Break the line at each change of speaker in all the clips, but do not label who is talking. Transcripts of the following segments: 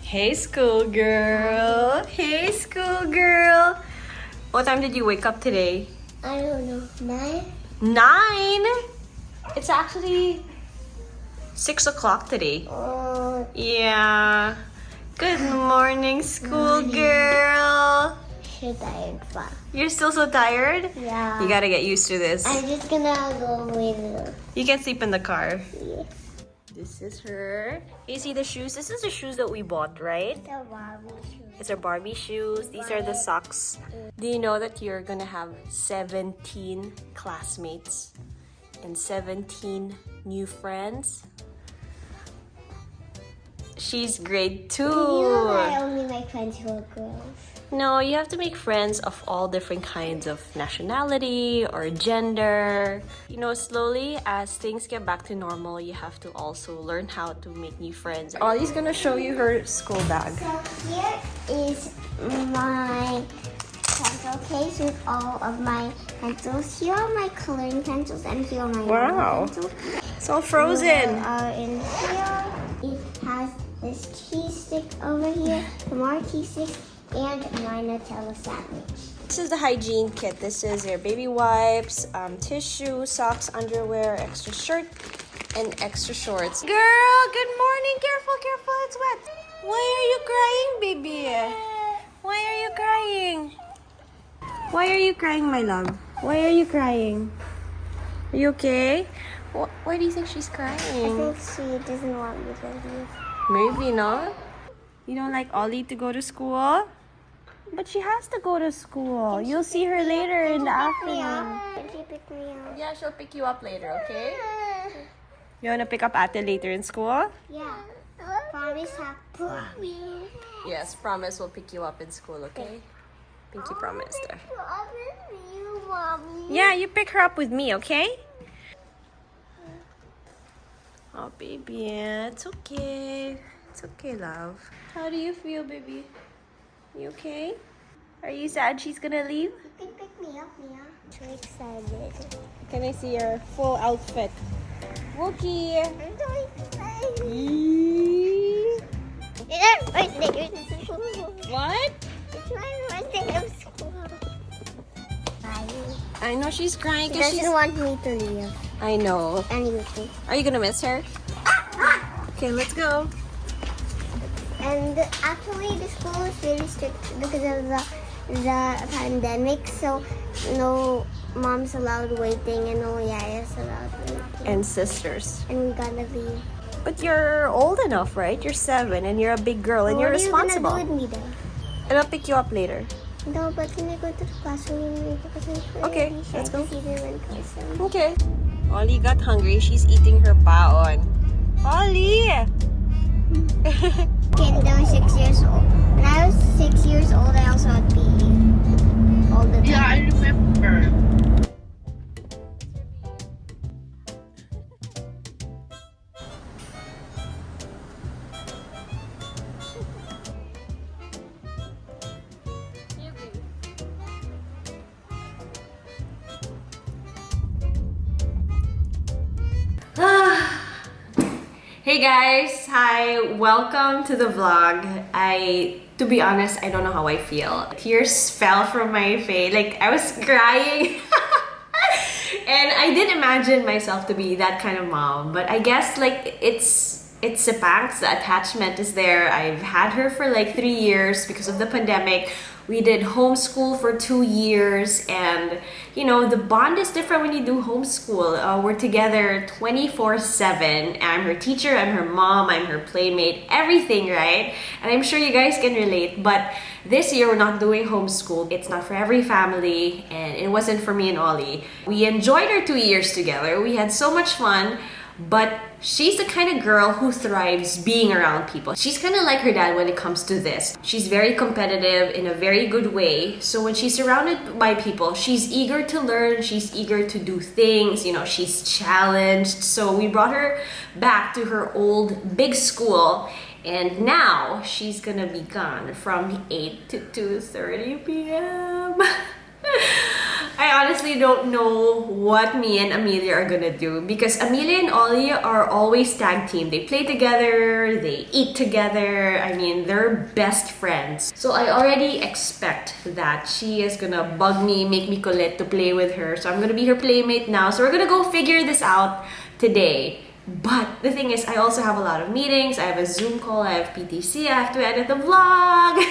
Hey, schoolgirl. Hey, schoolgirl. What time did you wake up today?
I don't know. 9?
9? It's actually 6 o'clock today.
Oh,
Yeah. Good morning, schoolgirl.
so tired.
You're still so tired?
Yeah.
You gotta get used to this.
I'm just gonna go with
You can sleep in the car.
the
This is her. You see the shoes? This is the shoes that we bought, right?
Barbie shoes.
It's our Barbie shoes. These are the socks. Do you know that you're gonna have 17 classmates and 17 new friends? She's grade 2.
You know that I only like friends who are girls.
No, you have to make friends of all different kinds of nationality or gender. You know, slowly as things get back to normal, you have to also learn how to make new friends. Ollie's gonna show you her school bag.
So here is my pencil case with all of my pencils. Here are my coloring pencils and here are my
Wow.
pencils.
It's all frozen.
In here, it has this cheese stick over here, some more cheese sticks, and my Nutella sandwich.
This is the hygiene kit. This is your baby wipes, tissue, socks, underwear, extra shirt, and extra shorts. Girl, good morning. Careful, careful. It's wet. Why are you crying, baby? Why are you crying? Why are you crying, my love? Why are you crying? Are you okay? Why do you think she's
I
crying?
think she doesn't want me to leave.
Maybe not. You don't like Ollie to go to school? But she has to go to school. You'll see her later in the afternoon.
Can she pick me up?
Yeah, she'll pick you up later, okay? You wanna pick up Ate later in school?
Yeah. Promise, promise.
Yes, promise we'll pick you up in school, okay? Pinky promise there.
Promise you, Mommy.
Yeah, you pick her up with me, okay? Oh, baby, it's okay. It's okay, love. How do you feel, baby? You okay? Are you sad she's gonna leave?
You can pick me up, Mia. So excited.
Can I see your full outfit? Wookie!
I'm so excited.
Eee.
It's my first day of school.
What?
It's my first day of school.
I know she's crying
She
because
doesn't
she's...
want me to leave.
I know.
Anyway.
Are you gonna miss her? Okay, let's go.
And actually, the school is really strict because of the pandemic. So, no moms allowed waiting and no yayas allowed waiting.
And sisters.
And we gotta leave.
But you're old enough, right? You're 7 and you're a big girl and you're responsible.
What are you gonna do with me then?
And I'll pick you up later.
No, but can I go to the classroom?
Okay, let's go.
See them in person.
Okay. Ollie got hungry. She's eating her baon. Ollie!
When I was 6 years old. When I was 6 years old, I also had PE. All the time.
Yeah, I remember.
Hey guys, hi, welcome to the vlog. To be honest, I don't know how I feel. Tears fell from my face, like I was crying. And I did imagine myself to be that kind of mom, but I guess like it's Sepangs, the attachment is there. I've had her for like 3 years because of the pandemic. We did homeschool for 2 years, and you know, the bond is different when you do homeschool. We're together 24/7. I'm her teacher, I'm her mom, I'm her playmate, everything, right? And I'm sure you guys can relate, but this year we're not doing homeschool. It's not for every family, and it wasn't for me and Ollie. We enjoyed our 2 years together. We had so much fun. But she's the kind of girl who thrives being around people. She's kind of like her dad when it comes to this. She's very competitive in a very good way. So when she's surrounded by people, she's eager to learn. She's eager to do things. You know, she's challenged. So we brought her back to her old big school. And now she's gonna be gone from 8 to 2:30 p.m. I honestly don't know what me and Amelia are gonna do because Amelia and Ollie are always tag team. They play together, they eat together. I mean, they're best friends. So I already expect that she is gonna bug me, make me kulit to play with her. So I'm gonna be her playmate now. So we're gonna go figure this out today. But the thing is, I also have a lot of meetings. I have a Zoom call, I have PTC, I have to edit the vlog.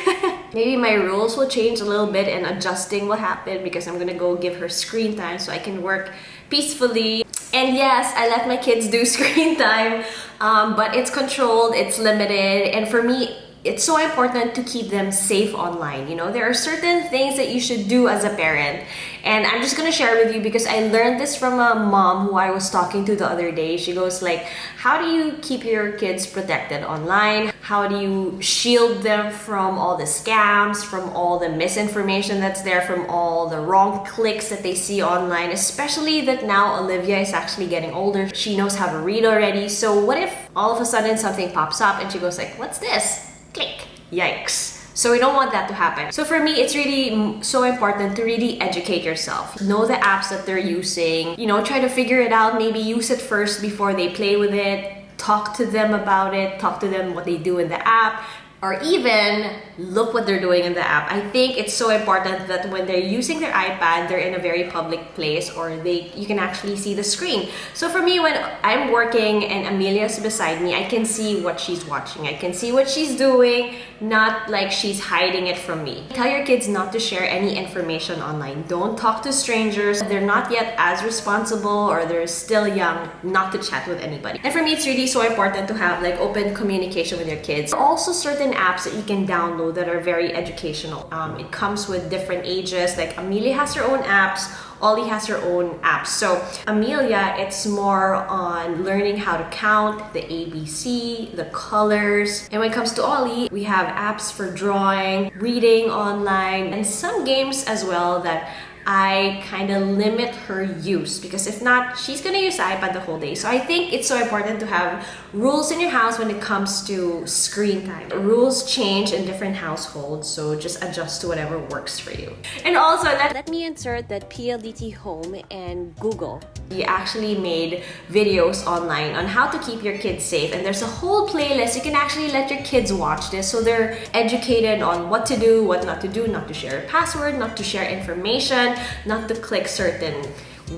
Maybe my rules will change a little bit and adjusting will happen because I'm gonna go give her screen time so I can work peacefully. And yes, I let my kids do screen time, but it's controlled, it's limited, and for me, it's so important to keep them safe online. You know, there are certain things that you should do as a parent. And I'm just gonna share with you because I learned this from a mom who I was talking to the other day. She goes like, how do you keep your kids protected online? How do you shield them from all the scams, from all the misinformation that's there, from all the wrong clicks that they see online? Especially that now Olivia is actually getting older. She knows how to read already. So what if all of a sudden something pops up and she goes like, what's this? Click. Yikes. So we don't want that to happen. So for me, it's really so important to really educate yourself. Know the apps that they're using. You know, try to figure it out. Maybe use it first before they play with it. Talk to them about it. Talk to them what they do in the app. Or even look what they're doing in the app. I think it's so important that when they're using their iPad, they're in a very public place or you can actually see the screen. So for me, when I'm working and Amelia's beside me, I can see what she's watching. I can see what she's doing, not like she's hiding it from me. Tell your kids not to share any information online. Don't talk to strangers. They're not yet as responsible or they're still young not to chat with anybody. And for me, it's really so important to have like open communication with your kids. Also, certain apps that you can download that are very educational. It comes with different ages. Like Amelia has her own apps, Ollie has her own apps. So Amelia, it's more on learning how to count, the ABC, the colors. And when it comes to Ollie, we have apps for drawing, reading online, and some games as well that I kind of limit her use because if not, she's gonna use the iPad the whole day. So I think it's so important to have rules in your house when it comes to screen time. Rules change in different households, so just adjust to whatever works for you. And also, let me insert that PLDT Home and Google. We actually made videos online on how to keep your kids safe, and there's a whole playlist. You can actually let your kids watch this so they're educated on what to do, what not to do, not to share a password, not to share information, not to click certain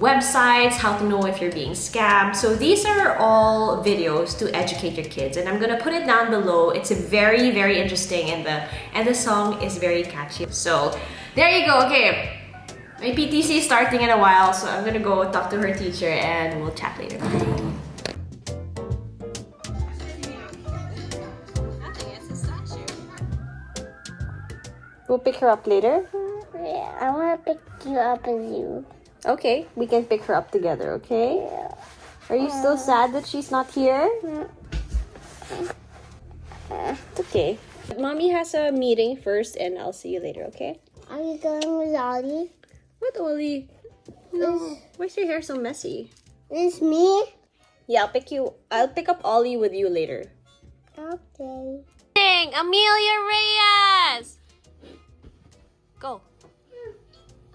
websites, how to know if you're being scammed. So these are all videos to educate your kids, and I'm gonna put it down below. It's very, very interesting, and the song is very catchy. So there you go. Okay, my PTC is starting in a while, so I'm gonna go talk to her teacher and we'll chat later. We'll pick her up later.
Yeah, I want to pick you up as you.
Okay, we can pick her up together, okay? Are you still sad that she's not here? It's okay. Mommy has a meeting first and I'll see you later, okay?
Are you going with Ollie?
What, Ollie? No. Why's your hair so messy?
This me?
Yeah, I'll pick up Ollie with you later.
Okay.
Amelia Reyes! Go.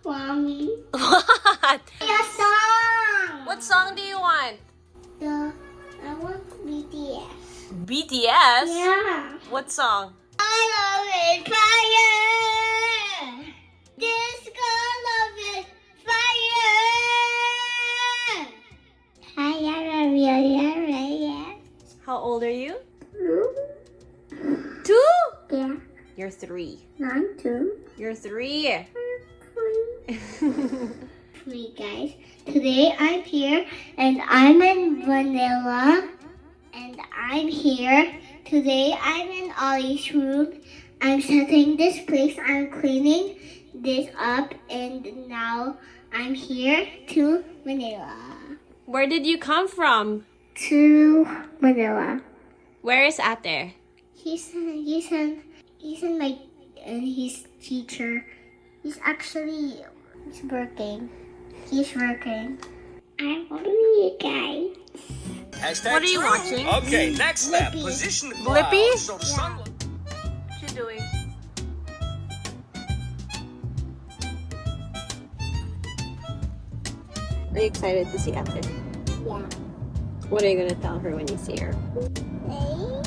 Mommy.
What?
A song!
What song do you want?
I want BTS.
BTS?
Yeah.
What song?
I love it, fire! Disco love it, fire! Fire.
How old are you? 2?
Yeah.
You're 3.
9, 2.
You're 3.
Hey guys, today I'm here and I'm in Vanilla and I'm here. Today I'm in Ollie's room. I'm setting this place, I'm cleaning this up, and now I'm here to Manila.
Where did you come from?
To Manila.
Where is Ate?
He's teacher. He's working. He's working. I'm holding you guys.
Hashtag
What are you
true.
watching?
Okay, next step.
Blippi.
Position the
Blippi?
clouds so the
Yeah.
sunlight.
What you doing? Are you excited to see Ate?
Yeah.
What are you gonna tell her when you see her?
Hey,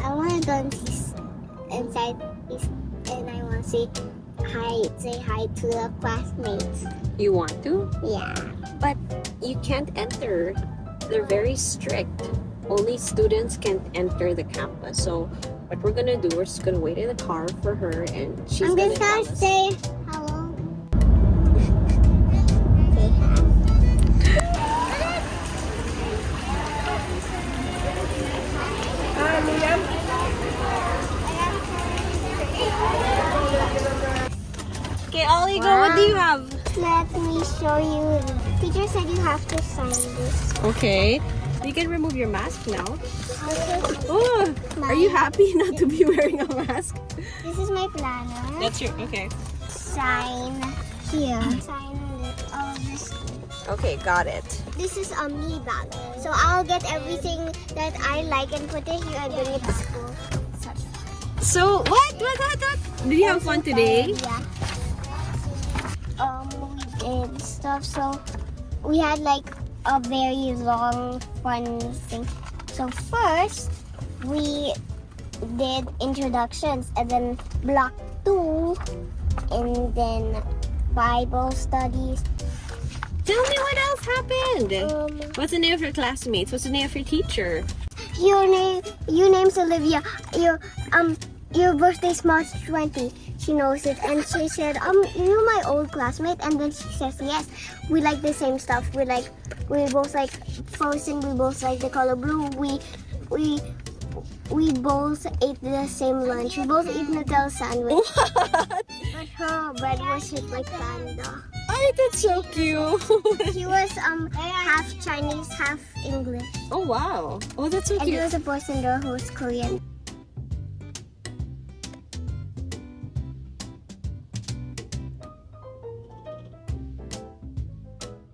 I want to go inside and I want to say hi to the classmates.
You want to?
Yeah.
But you can't enter. They're very strict. Only students can enter the campus. So what we're gonna do, we're just gonna wait in the car for her, and she's
I'm
gonna
just
tell
gonna
us.
say hello. Say hi.
Okay, Ollie, go. What do you have?
Let me show you. Teacher said you have to sign this.
Okay. You can remove your mask now.
Okay.
Oh, are you happy not to be wearing a mask?
This is my planner.
That's your okay.
Sign here. Sign all of this.
Okay, got it.
This is a me bag. So I'll get everything that I like and put it here and bring it to school.
So what? Did you have fun today?
Yeah. We did stuff. So we had like a very long, fun thing. So first, we did introductions, and then block 2, and then Bible studies.
Tell me what else happened.
Um,
What's the name of your classmates? What's the name of your teacher?
Your name's Olivia. Your birthday's March 20. She knows it, and she said, you're my old classmate. And then she says, yes, we like the same stuff. We both like Frozen. We both like the color blue. We both ate the same lunch. We both eat Nutella sandwich.
What?
But her bread was shaped like panda.
Oh, that's so cute.
She was half Chinese, half English.
Oh wow. Oh, that's so
And there
cute.
was a person there who was Korean.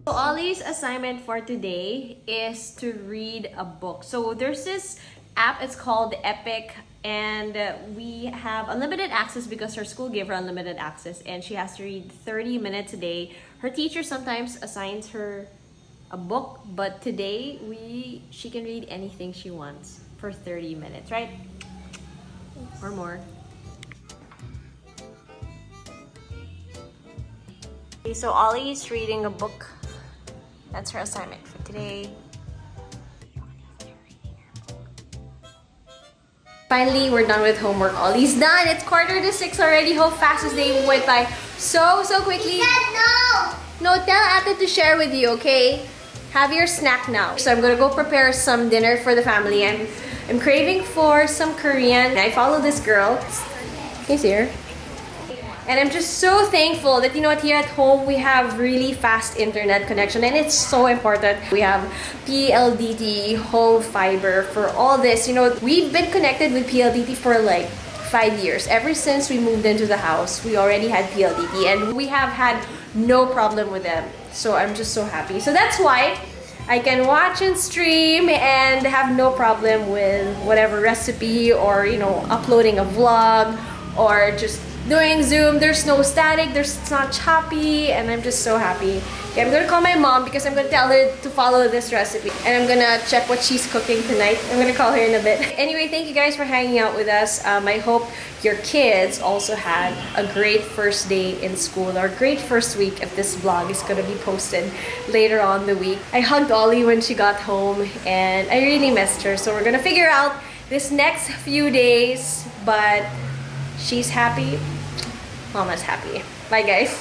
So Ollie's assignment for today is to read a book. So there's this app, it's called Epic, and we have unlimited access because her school gave her unlimited access, and she has to read 30 minutes a day. Her teacher sometimes assigns her a book, but today she can read anything she wants for 30 minutes, right? Or more. Okay, so Ollie is reading a book. That's her assignment for today. Finally, we're done with homework. Ollie's done. It's 5:45 already. How fast this day went by so quickly.
no!
No, tell Ate to share with you, okay? Have your snack now. So I'm gonna go prepare some dinner for the family. I'm craving for some Korean. I follow this girl. Can you see her? And I'm just so thankful that, you know what, here at home we have really fast internet connection, and it's so important. We have PLDT, home fiber for all this. You know, we've been connected with PLDT for like 5 years. Ever since we moved into the house, we already had PLDT, and we have had no problem with them. So I'm just so happy. So that's why I can watch and stream and have no problem with whatever recipe, or, you know, uploading a vlog, or just doing Zoom. There's no static, it's not choppy, and I'm just so happy. Okay, I'm gonna call my mom because I'm gonna tell her to follow this recipe, and I'm gonna check what she's cooking tonight. I'm gonna call her in a bit. Anyway, thank you guys for hanging out with us. I hope your kids also had a great first day in school, or great first week if this vlog is gonna be posted later on the week. I hugged Ollie when she got home, and I really missed her. So we're gonna figure out this next few days, but she's happy, Mama's happy. Bye guys.